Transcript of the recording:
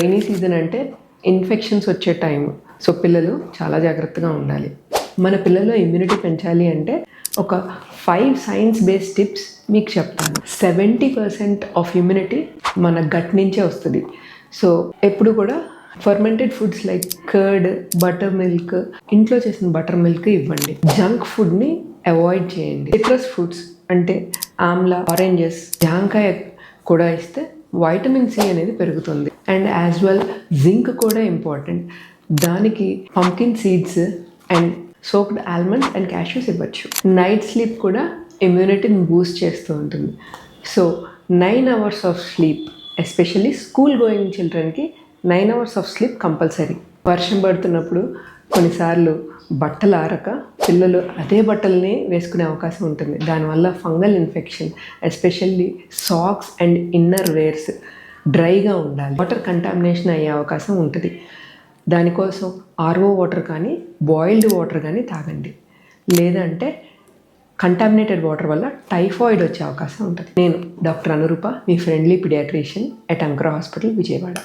Rainy season అంటే infections వచ్చే time. So పిల్లలు చాలా జాగ్రత్తగా ఉండాలి. మన పిల్లల్లో ఇమ్యూనిటీ పెంచాలి అంటే ఒక 5 సైన్స్ బేస్డ్ టిప్స్ మీకు చెప్తాను. 70% ఆఫ్ ఇమ్యూనిటీ మన గట్ నుంచే వస్తుంది. సో ఎప్పుడు కూడా fermented foods like curd, butter milk, ఇంట్లో చేసిన బటర్ మిల్క్ ఇవ్వండి. జంక్ ఫుడ్ని అవాయిడ్ చేయండి. సిట్రస్ ఫ్రూట్స్ అంటే ఆమ్లా, ఆరెంజెస్, జాంకాయ కూడా ఇస్తే వైటమిన్ సి అనేది పెరుగుతుంది. అండ్ యాజ్ వెల్ జింక్ కూడా ఇంపార్టెంట్. దానికి pumpkin seeds and soaked almonds and cashews ఇవ్వచ్చు. నైట్ స్లీప్ కూడా ఇమ్యూనిటీని బూస్ట్ చేస్తూ ఉంటుంది. So 9 hours of sleep, especially school going చిల్డ్రన్కి 9 hours ఆఫ్ స్లీప్ కంపల్సరీ. వర్షం పడుతున్నప్పుడు కొన్నిసార్లు బట్టలు ఆరక పిల్లలు అదే బట్టల్ని వేసుకునే అవకాశం ఉంటుంది. దానివల్ల fungal infection, especially socks and inner wears డ్రైగా ఉండాలి. వాటర్ కంటామినేషన్ అయ్యే అవకాశం ఉంటుంది. దానికోసం ఆర్ఓ వాటర్ కానీ బాయిల్డ్ వాటర్ కానీ తాగండి. లేదంటే కంటామినేటెడ్ వాటర్ వల్ల టైఫాయిడ్ వచ్చే అవకాశం ఉంటుంది. నేను డాక్టర్ అనురూప, మీ friendly paediatrician at Ankura hospital, Vijayawada.